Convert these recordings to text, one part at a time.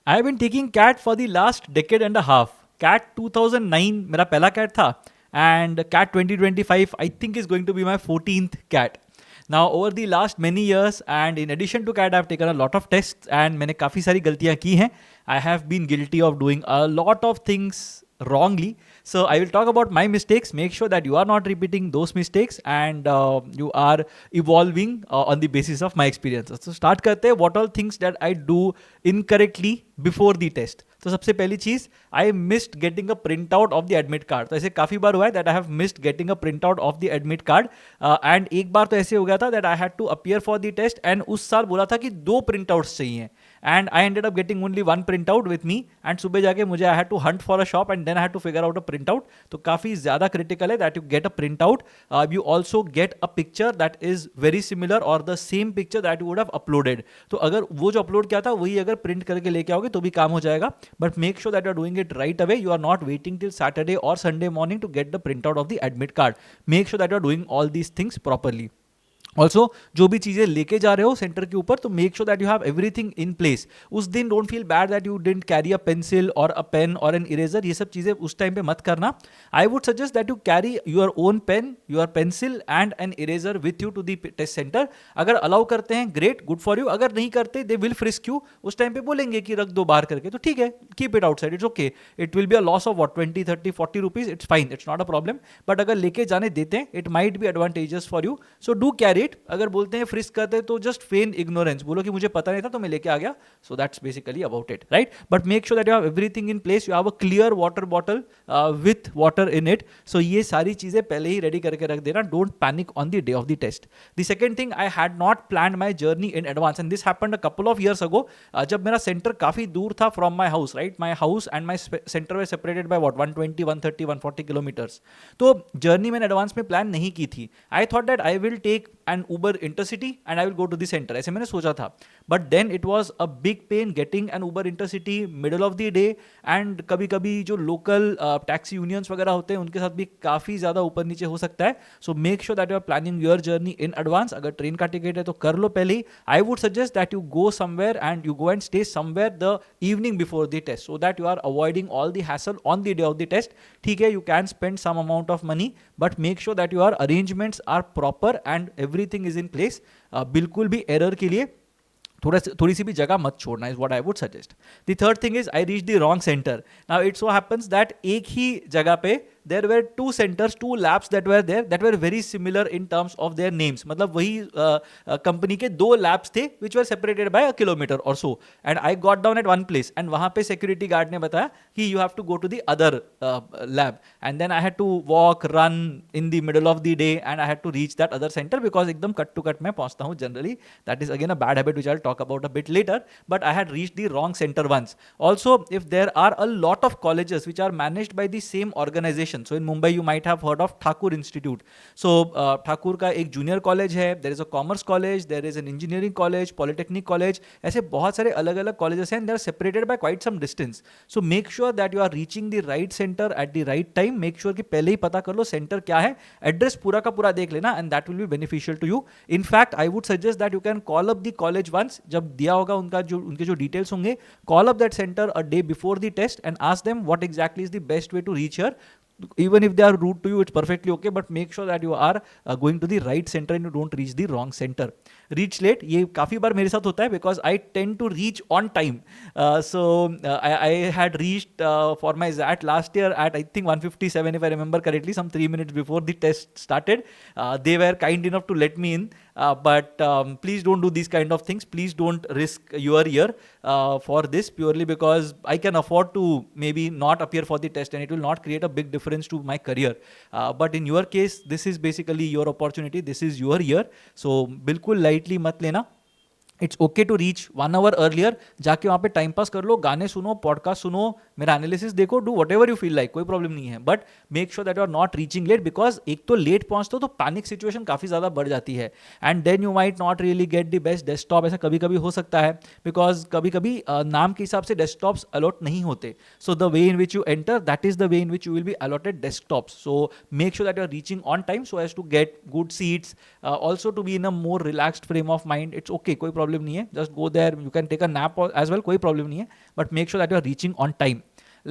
I have been taking CAT for the last decade and a half. CAT 2009 मेरा पहला CAT था, and CAT 2025 I think is going to be my 14th CAT. Now over the last many years and in addition to CAT, I have taken a lot of tests and मैंने काफ़ी सारी गलतियाँ की हैं. I have been guilty of doing a lot of things wrongly. So I will talk about my mistakes. Make sure that you are not repeating those mistakes and you are evolving on the basis of my experiences. So start करते हैं. What all things that I do incorrectly before the test. तो सबसे पहली चीज, I missed getting a print out of the admit card. तो ऐसे काफी बार हुआ है that I have missed getting a print out of the admit card. And एक बार तो ऐसे हो गया था that I had to appear for the test and उस साल बोला था कि 2 प्रिंट आउट्स चाहिए, and I ended up getting only 1 print out with me. And सुबह जाके मुझे I had to hunt for a shop and then I had to figure out a print out. तो काफी ज्यादा क्रिटिकल है that you get a print out. You also get a picture that is very similar और the same picture that you would have uploaded. तो अगर वो जो upload किया था वही अगर प्रिंट करके लेके आओगे तो भी काम हो जाएगा. But make sure that you are doing it right away. You are not waiting till Saturday or Sunday morning to get the printout of the admit card. Make sure that you are doing all these things properly. Also जो भी चीज़ें लेके जा रहे हो centre के ऊपर, तो make sure that you have everything in place. उस दिन don't feel bad that you didn't carry a pencil और अ पेन और एन इरेजर. ये सब चीज़ें उस टाइम पे मत करना. I would suggest that you carry your own pen, your pencil and an eraser with you to the test centre. अगर अलाउ करते हैं ग्रेट, गुड फॉर यू. अगर नहीं करते दे विल फ्रिस्क यू. उस टाइम पे बोलेंगे कि रख दो बाहर करके, तो ठीक है, keep it outside, it's okay. It will be a loss of what 20, 30, 40 rupees. It's fine, it's not a problem. But अगर लेके जाने देते हैं it might be advantages for you. So do carry it. अगर बोलते हैं फ्रिस्क करते तो जस्ट फेन इग्नोरेंस, बोलो कि मुझे पता नहीं था तो मैं लेके आ गया. So that's basically about it, right. But make sure that you have everything in place. You have a clear water bottle with water in it. So ये सारी चीजें पहले ही रेडी करके रख देना. Don't panic on the day of the test. The second thing, I had not planned my journey in advance and this happened a couple of years ago. जब मेरा सेंटर काफी दूर था from my house, right. My house and my centre they separated by what 120, 130, 140 kilometres. तो journey मैंने advance में plan नहीं की थी. I thought that I will take an Uber intercity and I will go to the centre, ऐसे मैंने सोचा था. But then it was a big pain getting an Uber intercity middle of the day. And कभी कभी जो local taxi unions वगैरह होते हैं उनके साथ भी काफ़ी ज़्यादा ऊपर नीचे हो सकता है. So make sure that you are planning your journey in advance. अगर ट्रेन का टिकट है तो कर लो पहले ही. I would suggest that you go somewhere and you go and stay somewhere the evening before the test, so that you are avoiding all the hassle on the day of the test. ठीक है, you can spend some amount of money, but make sure that your arrangements are proper and everything is in place. बिल्कुल भी error के लिए थोड़ी सी भी जगह मत छोड़ना, is what I would suggest. The third thing is I reach the wrong centre. Now it so happens that एक ही जगह पे there were two centers, two labs that were there that were very similar in terms of their names. मतलब वही company के दो labs थे which were separated by a kilometer or so. And I got down at one place and वहाँ पे security guard ने बताया कि you have to go to the other lab. And then I had to walk, run in the middle of the day and I had to reach that other center because एकदम cut to cut मैं पहुँचता हूँ generally. That is again a bad habit which I'll talk about a bit later. But I had reached the wrong center once. Also, if there are a lot of colleges which are managed by the same organization. So in Mumbai you might have heard of Thakur Institute. So Thakur का एक junior college है, there is a commerce college, there is an engineering college, polytechnic college. ऐसे बहुत सारे अलग अलग colleges हैं and they are separated by quite some distance. So make sure that you are reaching the right center at the right time. Make sure कि पहले ही पता कर लो center क्या है, address पूरा का पूरा देख लेना and that will be beneficial to you. In fact, I would suggest that you can call up the college once. जब दिया होगा उनके जो details होंगे, call up that center a day before the test and ask them what exactly is the best way to reach here. Even if they are rude to you, it's perfectly okay, but make sure that you are going to the right center and you don't reach the wrong center. Reach late, ये काफ़ी बार मेरे साथ होता है because I tend to reach on time. I had reached for my ZAT last year at I think 1:57 if I remember correctly, some 3 minutes before the test started. They were kind enough to let me in, but please don't do these kind of things. Please don't risk your year for this purely because I can afford to maybe not appear for the test and it will not create a big difference to my career. But in your case, this is basically your opportunity. This is your year. So बिल्कुल lightly मत लेना. It's okay to reach 1 hour earlier. जाके वहाँ पे time pass कर लो, गाने सुनो, podcast सुनो, मेरा एनालिसिस देखो, do whatever you feel like, कोई प्रॉब्लम नहीं है. But make sure that you are not reaching late because एक तो लेट पहुँचते हो तो पैनिक सिचुएशन काफ़ी ज़्यादा बढ़ जाती है and then you might not really get the best desktop. ऐसा कभी कभी हो सकता है बिकॉज कभी कभी नाम के हिसाब से डेस्कटॉप्स अलॉट नहीं होते. So the way in which you enter that is the way in which you will be allotted desktops. So make sure that you are reaching on time so as to get good seats, also to be in a more relaxed frame of mind. It's okay, कोई problem problem नहीं है, just go there, you can take a nap as well, कोई problem नहीं है, but make sure that you are reaching on time.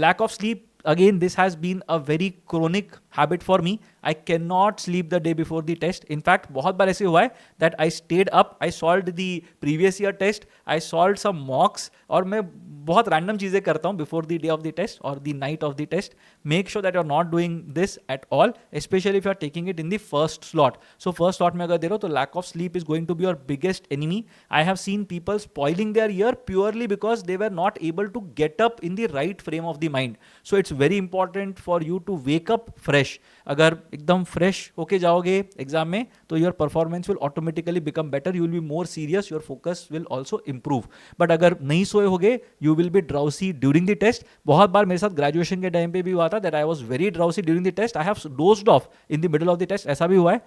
Lack of sleep, again, this has been a very chronic habit for me. I cannot sleep the day before the test. In fact, बहुत बार ऐसे हुआ है that I stayed up, I solved the previous year test, I solved some mocks, और मैं बहुत random चीज़ें करता हूँ before the day of the test or the night of the test. Make sure that you're not doing this at all, especially if you're taking it in the first slot. So first slot में अगर दे रहे हो तो lack of sleep is going to be your biggest enemy. I have seen people spoiling their year purely because they were not able to get up in the right frame of the mind. So it's very important for you to wake up fresh. अगर एकदम fresh होके जाओगे exam में तो your performance will automatically become better, you will be more serious, your focus will also improve. But अगर नहीं सोए होगे you will be drowsy during the test. बहुत बार मेरे साथ graduation के टाइम पे भी हुआ था that I was very drowsy during the test. I have dozed off in the middle of the test, ऐसा भी हुआ है.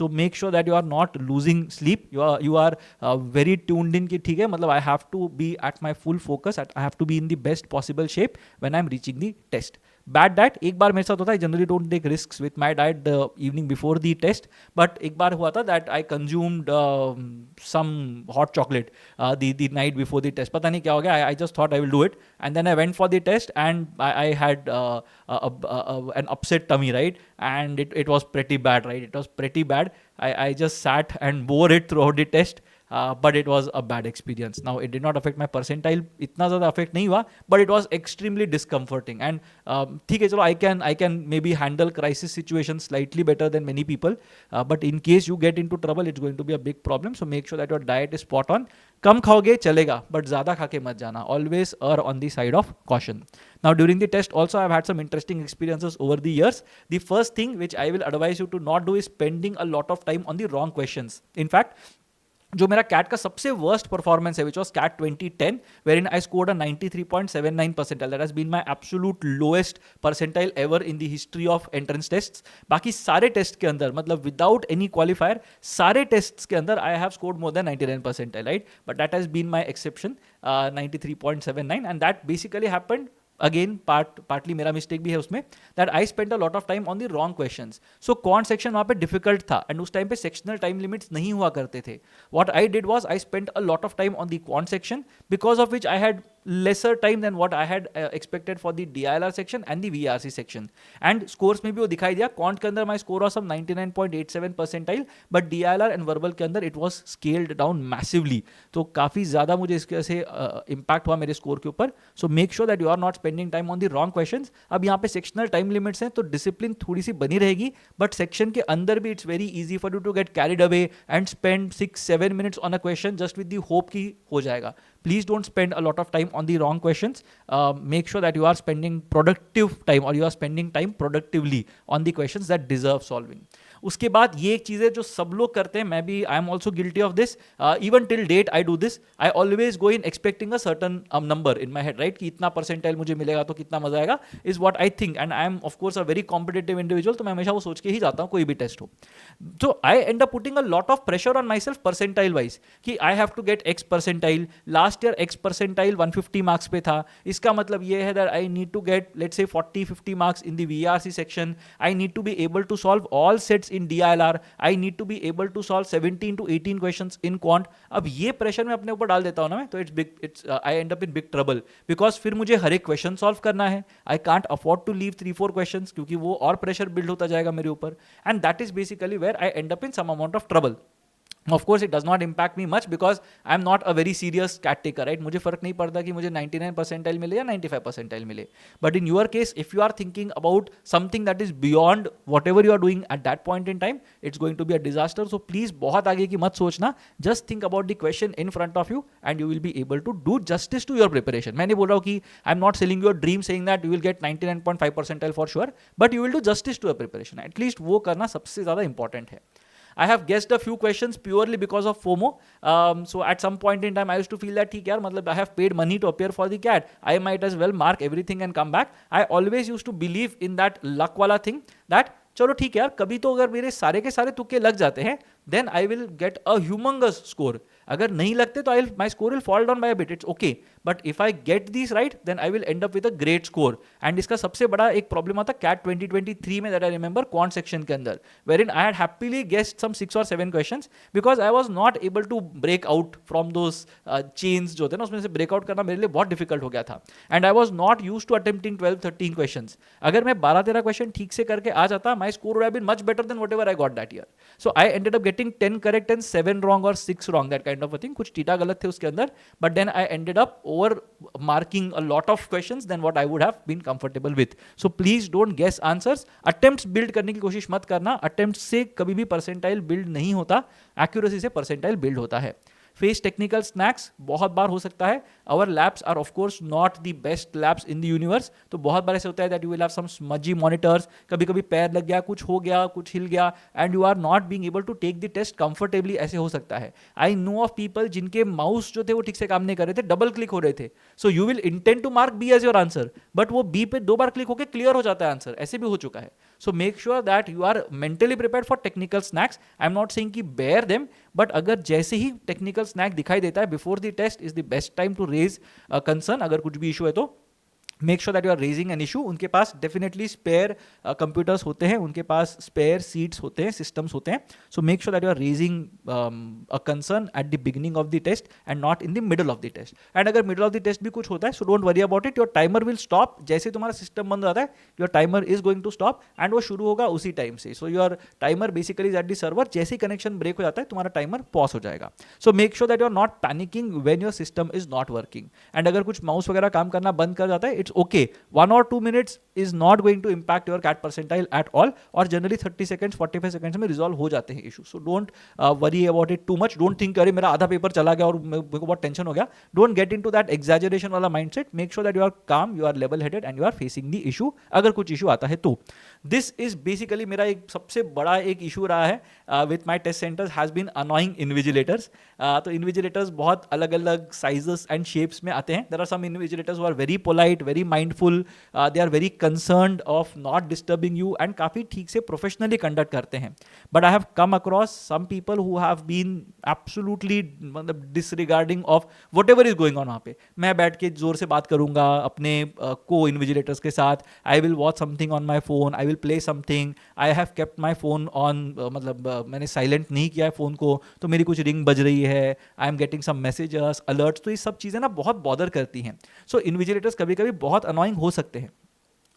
So make sure that you are not losing sleep. You are very tuned in कि ठीक है, मतलब I have to be at my full focus, I have to be in the best possible shape when I'm reaching the test. Bad diet, एक बार मेरे साथ होता है, generally don't take risks with my diet the evening before the test, but एक बार हुआ था that I consumed some hot chocolate the night before the test. पता नहीं क्या हो गया, I just thought I will do it, and then I went for the test and I had an upset tummy, right? And it was pretty bad, right? It was pretty bad. I just sat and bore it throughout the test. But it was a bad experience. Now it did not affect my percentile, इतना ज़्यादा affect नहीं हुआ, but it was extremely discomforting. And ठीक है, चलो I can maybe handle crisis situations slightly better than many people, but in case you get into trouble, it's going to be a big problem. So make sure that your diet is spot on. कम खाओगे चलेगा, but ज़्यादा खा के मत जाना. Always err on the side of caution. Now during the test also I've had some interesting experiences over the years. The first thing which I will advise you to not do is spending a lot of time on the wrong questions. In fact, जो मेरा cat का सबसे worst performance है, which was CAT 2010, wherein I scored a 93.79 percentile. That has been my absolute lowest percentile ever in the history of entrance tests. बाकी सारे test के अंदर, मतलब without any qualifier, सारे टेस्ट्स के अंदर I have scored more than 99 percentile, right? But that has been my exception, 93.79, and that basically happened. Again, partly मेरा mistake भी है उसमें, that I spent a lot of time on the wrong questions. So quant section वहाँ पे difficult था, and उस time पे sectional time limits नहीं हुआ करते थे. What I did was I spent a lot of time on the quant section, because of which I had lesser time than what I had expected for the DILR section and the VRC section. And scores में भी वो दिखाई दिया. Quant के अंदर my score was some 99.87 percentile, but DILR and verbal के अंदर it was scaled down massively. तो काफ़ी ज़्यादा मुझे इसके से impact हुआ मेरे score के ऊपर. So make sure that you are not spending time on the wrong questions. अब यहाँ पे sectional time limits हैं, तो discipline थोड़ी सी बनी रहेगी, but section के अंदर भी it's very easy for you to get carried away and spend 6-7 minutes on a question just with the hope कि हो जाएगा. Please don't spend a lot of time on the wrong questions. Make sure that you are spending productive time, or you are spending time productively on the questions that deserve solving. उसके बाद ये एक चीज़ है जो सब लोग करते हैं, मैं भी I am also guilty of this. Even till date I do this. I always go in expecting a certain number in my head, right, कि इतना परसेंटाइल मुझे मिलेगा तो कितना मजा आएगा, is what I think. And I am of course a very competitive individual, तो मैं हमेशा वो सोच के ही जाता हूँ कोई भी टेस्ट हो. तो I end up putting a lot of pressure on myself percentile wise, कि I have to get X percentile. Last year X percentile 150 marks पे था. इसका मतलब ये है that I need to get let's say 40-50 marks in the VRC section. I need to be able to solve all sets in DILR. I need to be able to solve 17 to 18 questions in quant. अब ये pressure मैं अपने ऊपर डाल देता हूँ ना मैं, तो I end up in big trouble, because फिर मुझे हर एक क्वेश्चन सॉल्व करना है. I can't afford to leave 3-4 questions, क्योंकि वो और प्रेशर बिल्ड होता जाएगा मेरे ऊपर. And that is basically where I end up in some amount of trouble. Of course, it does not impact me much because I am not a very serious cat taker, right? मुझे फर्क नहीं पड़ता कि मुझे 99 percentile मिले या 95 percentile मिले. But in your case, if you are thinking about something that is beyond whatever you are doing at that point in time, it's going to be a disaster. So please, बहुत आगे की मत सोचना. Just think about the question in front of you, and you will be able to do justice to your preparation. मैं नहीं बोल रहा हूँ कि I'm not selling your dream saying that you will get 99.5 percentile for sure, but you will do justice to your preparation. At least वो करना सबसे ज़्यादा important है. I have guessed a few questions purely because of FOMO. So at some point in time, I used to feel that ठीक यार, मतलब I have paid money to appear for the CAT. I might as well mark everything and come back. I always used to believe in that luck वाला thing, that चलो ठीक है यार, कभी तो अगर मेरे सारे के सारे तुक्के लग जाते हैं then I will get a humongous score. अगर नहीं लगते तो my score will fall down by a bit, it's okay. But if I get these right, then I will end up with a great score. And इसका सबसे बड़ा एक problem आता CAT 2023 में, that I remember, quant section के अंदर, wherein I had happily guessed some 6 or 7 questions because I was not able to break out from those chains जो थे ना, उसमें से break out करना मेरे लिए बहुत difficult हो गया था. And I was not used to attempting 12-13 questions. अगर मैं 12-13 क्वेश्चन ठीक से करके आ जाता, my score would have been much better than whatever I got that year. So I ended up getting 10 correct and 7 wrong or 6 wrong, that kind of a thing. कुछ theta गलत थे उसके अंदर, but then I ended up over marking a lot of questions than what I would have been comfortable with. So please don't guess answers. Attempts build करने की कोशिश मत करना. Attempts से कभी भी percentile build नहीं होता, accuracy से percentile build होता है. फेस टेक्निकल स्नैक्स बहुत बार हो सकता है. Our labs are of course not the best labs in the universe. तो बहुत बार ऐसे होता है that you will have some smudgy monitors, कभी कभी पैर लग गया, कुछ हो गया, कुछ हिल गया, and you are not being able to take the test comfortably. ऐसे हो सकता है. आई नो ऑफ पीपल जिनके माउस जो थे वो ठीक से काम नहीं कर रहे थे, डबल क्लिक हो रहे थे. So you will intend to mark B as your answer, but वो बी पे 2 बार क्लिक होकर क्लियर हो जाता है आंसर. ऐसे भी हो चुका है. So make sure that you are mentally prepared for technical snags. I am not saying कि बेयर देम, बट अगर जैसे ही टेक्निकल स्नैक दिखाई देता है before the test is the best time to raise concern. अगर कुछ भी इशू है तो make sure that you are raising an issue. उनके पास डेफिनेटली स्पेयर कंप्यूटर्स होते हैं, उनके पास स्पेयर सीट्स होते हैं, सिस्टम्स होते हैं. So make sure that you are raising a concern at the beginning of the test and not in the middle of the test. And अगर मिडल ऑफ द टेस्ट भी कुछ होता है, so don't worry about it. Your timer will stop. जैसे तुम्हारा system बंद हो जाता है, your timer is going to stop and वो शुरू होगा उसी टाइम से. So your timer basically is at the server. जैसे ही कनेक्शन ब्रेक हो जाता है, तुम्हारा टाइमर पॉज हो जाएगा. So make sure that you are not panicking when your system is not working. And अगर कुछ माउस वगैरह काम करना बंद कर जाता है, it's okay. 1 or 2 minutes is not going to impact your CAT percentile at all, और generally 30 seconds 45 seconds में resolve हो जाते हैं issues. So don't worry about it too much. Don't think अरे मेरा आधा पेपर चला गया और मेरे को बहुत टेंशन हो गया. Don't get into that exaggeration वाला mindset. Make sure that you are calm, you are level headed and you are facing the issue. अगर कुछ issue आता है तो this is basically मेरा एक सबसे बड़ा एक issue रहा है with my test centers has been annoying invigilators. तो invigilators बहुत अलग अलग sizes and shapes में आते हैं. There are some invigilators who are very polite, very mindful. They are very concerned of not disturbing you and काफ़ी ठीक से professionally conduct करते हैं. But I have come across some people who have been absolutely disregarding of whatever is going on वहाँ पे. मैं बैठ के जोर से बात करूँगा अपने co-invigilators के साथ. I will watch something on my phone. I will play something. I have kept my phone on मतलब मैंने silent नहीं किया है फ़ोन को, तो मेरी कुछ रिंग बज रही है. I am getting some messages, alerts. तो ये सब चीज़ें ना बहुत bother करती हैं. So invigilators कभी कभी बहुत annoying हो सकते हैं.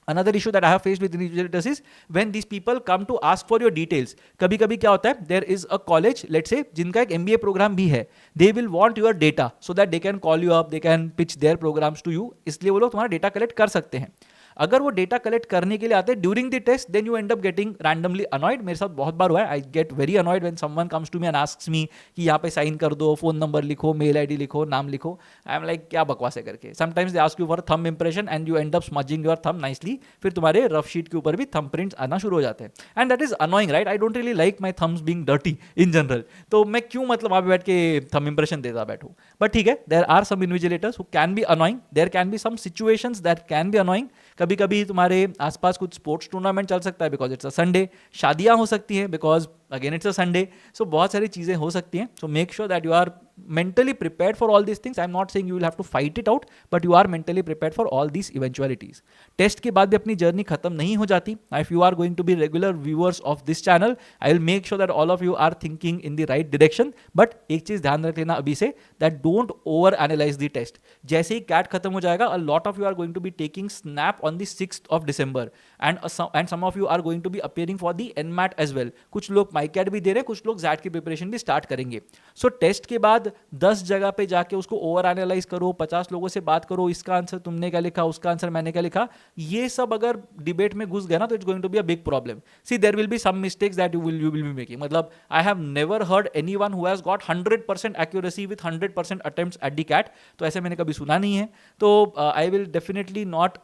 Another issue that I have faced with invigilators is when these people come to ask for your details. कभी कभी क्या होता है, there is a college, let's say, जिनका एक MBA program भी है. They will want your data so that they can call you up, they can pitch their programs to you. इसलिए वो लोग तुम्हारा डेटा कलेक्ट कर सकते हैं. अगर वो डेटा कलेक्ट करने के लिए आते हैं during the test, then you end up getting randomly annoyed. मेरे साथ बहुत बार हुआ है. I get very annoyed when someone comes to me and asks me कि यहाँ पे साइन कर दो, फोन नंबर लिखो, मेल आईडी लिखो, नाम लिखो. आई एम लाइक क्या बकवास है करके. Sometimes they ask you for thumb impression and you end up smudging your thumb nicely. फिर तुम्हारे रफ शीट के ऊपर भी थंब प्रिंट्स आना शुरू हो जाते हैं. And that is annoying, right? I don't really like my Thums being dirty in general. तो मैं क्यों मतलब वहाँ पे बैठ के थंब इंप्रेशन देता बैठूँ. बट ठीक है, there are some invigilators who can be annoying. There can be some situations that can be annoying. कभी कभी तुम्हारे आसपास कुछ स्पोर्ट्स टूर्नामेंट चल सकता है बिकॉज इट्स अ संडे. शादियां हो सकती हैं because again it's a Sunday. So बहुत सारी चीज़ें हो सकती हैं. So make sure that you are mentally prepared for all these things. I'm not saying you will have to fight it out, but you are mentally prepared for all these eventualities. Test के बाद भी अपनी journey खत्म नहीं हो जाती. If you are going to be regular viewers of this channel, I will make sure that all of you are thinking in the right direction. But एक चीज़ ध्यान रख लेना अभी से, that don't over analyze the test. जैसे ही CAT खत्म हो जाएगा, a lot of you are going to be taking snap on the 6th of December, and some of you are going to be appearing for the NMAT as well. कुछ लोग MyCAT भी दे रहे हैं, कुछ लोग ZAT की preparation भी start करेंगे. So टेस्ट के बाद 10 जगह पे जाके उसको ओवर एनालाइज करो, 50 लोगों से बात करो, इसका आंसर तुमने क्या लिखा, उसका आंसर मैंने क्या लिखा. ये सब अगर डिबेट में घुस गया ना, तो it's going to be a big problem. See there will be some mistakes that you will be making. मतलब I have never heard anyone who has got 100% accuracy with 100% attempts at the CAT. तो ऐसे मैंने कभी सुना नहीं है. तो I will definitely not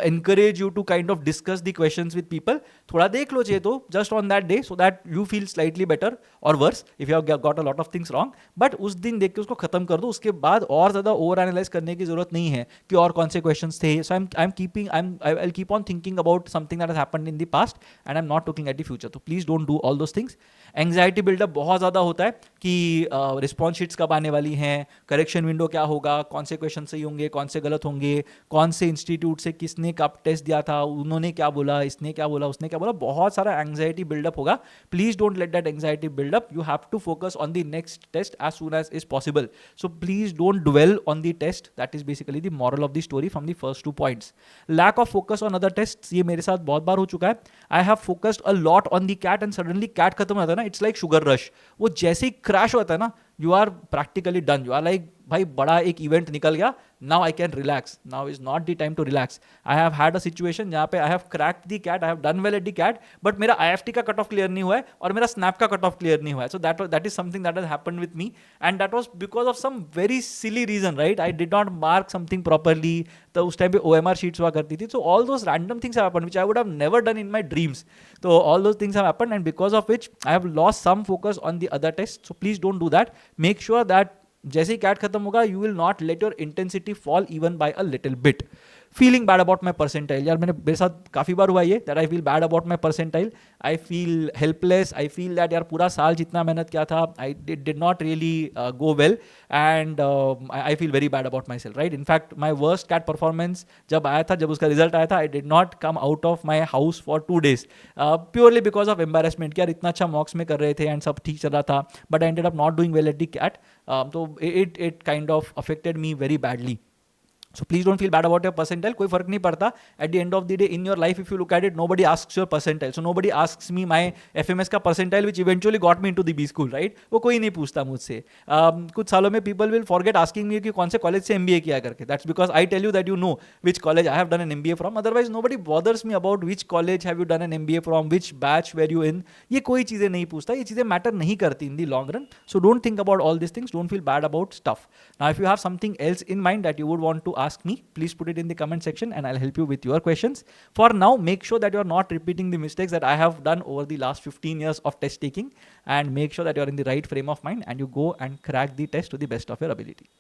encourage you to kind of discuss the questions with people. थोड़ा देख लो चाहिए तो just on that day so that you feel slightly better or worse if you have got a lot of things wrong. But उस दिन देख के उसको खत्म कर दो. उसके बाद और ज़्यादा ओवर एनालाइज करने की जरूरत नहीं है कि और कौन से क्वेश्चंस थे. So I'll keep on thinking about something that has happened in the past and I'm not looking at the future. So please don't do all those things. Anxiety buildup बहुत ज़्यादा होता है कि रिस्पॉन्स शीट्स कब आने वाली हैं, correction window क्या होगा, कौन से क्वेश्चन सही होंगे, कौन से गलत होंगे, कौन से इंस्टीट्यूट से किसने कब टेस्ट दिया था, उन्होंने क्या बोला, इसने क्या बोला, उसने क्या बोला, बहुत सारा एंग्जाइटी बिल्डअप होगा. Please don't let that anxiety buildup. You have to focus on the next test as soon as is possible. So please don't dwell on the test. That is basically the moral of the story from the first 2 points. Lack of focus on other tests, ये मेरे साथ बहुत बार हो चुका है. I have focused a lot on the CAT and suddenly CAT खत्म हो जाता है ना, it's like sugar rush. वो जैसे ही क्रैश होता है ना, you are practically done. You are like, भाई बड़ा एक इवेंट निकल गया, now I can relax. Now is not the time to relax. I have had a situation जहाँ पे I have cracked the CAT, I have done well at the CAT, but मेरा IFT का cut off clear नहीं हुआ है और मेरा snap का कट ऑफ क्लियर नहीं हुआ है. So that is something that has happened with me, and that was because of some very silly reason, right? I did not mark something properly. तो उस टाइम पे OMR शीट्स हुआ करती थी. So all those random things have happened which I would have never done in my dreams. So all those things have happened, and because of which I have lost some focus on the other tests. So please don't do that. Make sure that जैसे ही CAT खत्म होगा, you will not let your intensity fall even by a little bit. Feeling bad about my percentile, यार मेरे साथ काफ़ी बार हुआ ये, that I feel bad about my percentile. I feel helpless. I feel that यार पूरा साल जितना मेहनत किया था, I did not really go well, and I feel very bad about myself, right. In fact my worst CAT performance जब आया था, जब उसका रिजल्ट आया था, I did not come out of my house for 2 days purely because of embarrassment. यार इतना अच्छा मॉक्स में कर रहे थे एंड सब ठीक चल रहा था, but I ended up not doing well at the CAT. तो it kind of affected me very badly. So please don't feel bad about your percentile. कोई फर्क नहीं पड़ता. At the end of the day, in your life, if you look at it, nobody asks your percentile. So nobody asks me my FMS का percentile, which eventually got me into the B school, right? वो कोई नहीं पूछता मुझसे. कुछ सालों में people will forget asking me कि कौन से college से MBA किया करके. That's because I tell you that you know which college I have done an MBA from. Otherwise, nobody bothers me about which college have you done an MBA from, which batch were you in. ये कोई चीज़ें नहीं पूछता. ये चीज़ें matter नहीं करती in the long run. So don't think about all these things. Don't feel bad about stuff. Now, if you have something else in mind that you would want to ask me, please put it in the comment section and I'll help you with your questions. For now, make sure that you're not repeating the mistakes that I have done over the last 15 years of test taking, and make sure that you're in the right frame of mind and you go and crack the test to the best of your ability.